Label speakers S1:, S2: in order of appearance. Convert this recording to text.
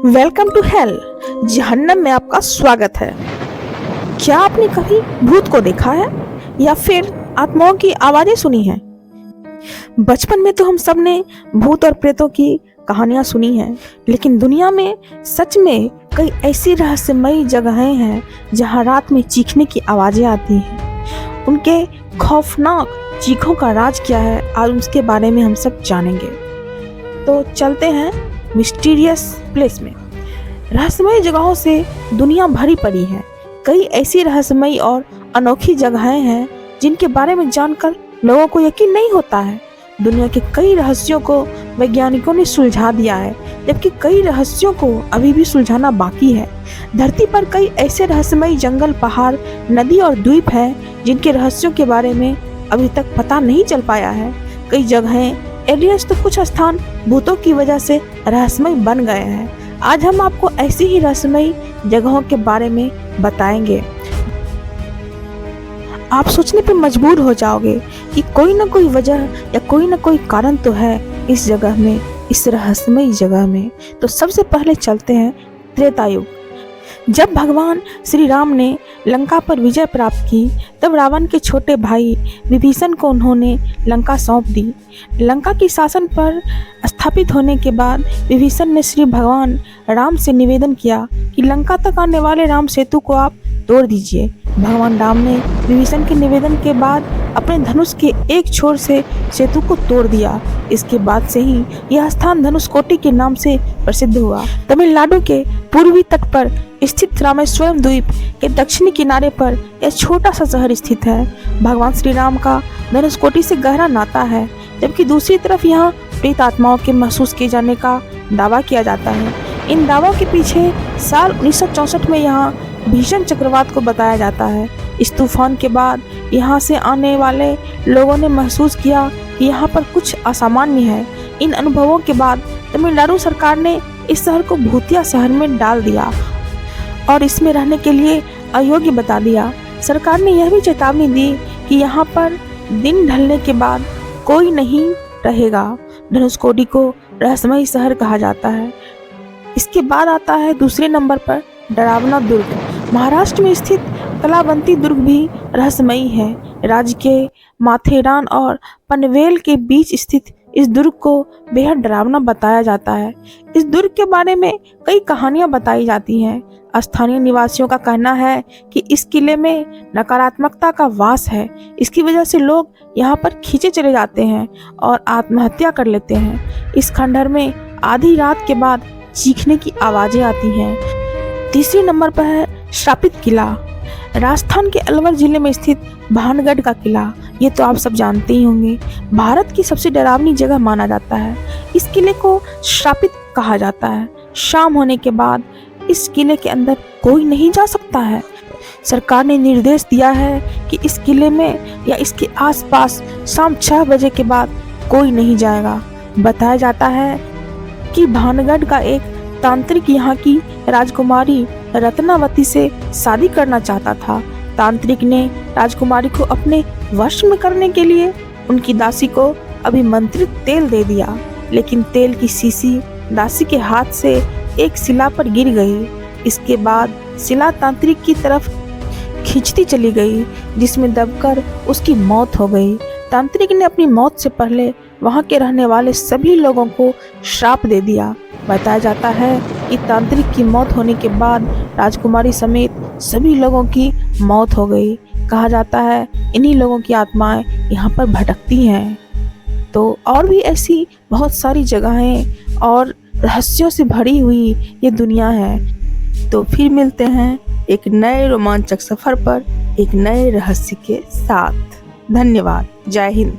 S1: Welcome to hell. जहन्नम में आपका स्वागत है। क्या आपने कभी भूत को देखा है या फिर आत्माओं की आवाजें सुनी हैं? बचपन में तो हम सब ने भूत और प्रेतों की कहानियां सुनी हैं, लेकिन दुनिया में सच में कई ऐसी रहस्यमयी जगहें हैं जहां रात में चीखने की आवाजें आती हैं। उनके खौफनाक चीखों का राज क्या है, आज उसके बारे में हम सब जानेंगे। तो चलते हैं मिस्टीरियस प्लेस में। रहस्यमयी जगहों से दुनिया भरी पड़ी है। कई ऐसी रहस्यमयी और अनोखी जगहें हैं जिनके बारे में जानकर लोगों को यकीन नहीं होता है। दुनिया के कई रहस्यों को वैज्ञानिकों ने सुलझा दिया है, जबकि कई रहस्यों को अभी भी सुलझाना बाकी है। धरती पर कई ऐसे रहस्यमयी जंगल, पहाड़, नदी और द्वीप हैं जिनके रहस्यों के बारे में अभी तक पता नहीं चल पाया है। कई जगहें, एलियंस तो कुछ स्थान भूतों की वजह से रहस्यमयी बन गए हैं। आज हम आपको ऐसी ही रहस्यमयी जगहों के बारे में बताएंगे। आप सोचने पर मजबूर हो जाओगे कि कोई ना कोई वजह या कोई ना कोई कारण तो है इस जगह में, इस रहस्यमयी जगह में। तो सबसे पहले चलते हैं त्रेता युग। जब भगवान श्री राम ने लंका पर विजय प्राप्त की, तब रावण के छोटे भाई विभीषण को उन्होंने लंका सौंप दी। लंका की शासन पर स्थापित होने के बाद विभीषण ने श्री भगवान राम से निवेदन किया कि लंका तक आने वाले राम सेतु को आप तोड़ दीजिए। भगवान राम ने विभीषण के निवेदन के बाद अपने धनुष के एक छोर से सेतु को तोड़ दिया। इसके बाद से ही यह स्थान धनुषकोटि के नाम से प्रसिद्ध हुआ। तमिलनाडु के पूर्वी तट पर स्थित रामेश्वरम द्वीप के दक्षिणी किनारे पर यह छोटा सा शहर स्थित है। भगवान श्री राम का धनुषकोटि से गहरा नाता है, जबकि दूसरी तरफ यहाँ प्रेत आत्माओं के महसूस किए जाने का दावा किया जाता है। इन दावों के पीछे साल 1964 में यहाँ भीषण चक्रवात को बताया जाता है। इस तूफान के बाद यहाँ से आने वाले लोगों ने महसूस किया कि यहाँ पर कुछ असामान्य है। इन अनुभवों के बाद तमिलनाडु सरकार ने इस शहर को भूतिया शहर में डाल दिया और इसमें रहने के लिए अयोग्य बता दिया। सरकार ने यह भी चेतावनी दी कि यहाँ पर दिन ढलने के बाद कोई नहीं रहेगा। धनुषकोटि को रहस्यमयी शहर कहा जाता है। इसके बाद आता है दूसरे नंबर पर डरावना दुर्ग। महाराष्ट्र में स्थित कलावंती दुर्ग भी रहस्यमयी है। राज्य के माथेरान और पनवेल के बीच स्थित इस दुर्ग को बेहद डरावना बताया जाता है। इस दुर्ग के बारे में कई कहानियां बताई जाती हैं। स्थानीय निवासियों का कहना है कि इस किले में नकारात्मकता का वास है। इसकी वजह से लोग यहाँ पर खींचे चले जाते हैं और आत्महत्या कर लेते हैं। इस खंडहर में आधी रात के बाद चीखने की आवाजें आती हैं। तीसरे नंबर पर है श्रापित किला। राजस्थान के अलवर जिले में स्थित भानगढ़ का किला, ये तो आप सब जानते ही होंगे, भारत की सबसे डरावनी जगह माना जाता है। इस किले को श्रापित कहा जाता है। शाम होने के बाद इस किले के अंदर कोई नहीं जा सकता है। सरकार ने निर्देश दिया है कि इस किले में या इसके आसपास शाम 6 बजे के बाद कोई नहीं जाएगा। बताया जाता है कि भानगढ़ का एक तांत्रिक यहाँ की राजकुमारी रत्नावती से शादी करना चाहता था। तांत्रिक ने राजकुमारी को अपने वश में करने के लिए उनकी दासी को अभिमंत्रित तेल दे दिया, लेकिन तेल की शीशी दासी के हाथ से एक शिला पर गिर गई। इसके बाद शिला तांत्रिक की तरफ खींचती चली गई, जिसमें दबकर उसकी मौत हो गई। तांत्रिक ने अपनी मौत से पहले वहां के रहने वाले सभी लोगों को श्राप दे दिया। बताया जाता है कि तांत्रिक की मौत होने के बाद राजकुमारी समेत सभी लोगों की मौत हो गई। कहा जाता है इन्हीं लोगों की आत्माएं यहाँ पर भटकती हैं। तो और भी ऐसी बहुत सारी जगहें और रहस्यों से भरी हुई ये दुनिया है। तो फिर मिलते हैं एक नए रोमांचक सफर पर, एक नए रहस्य के साथ। धन्यवाद। जय हिंद।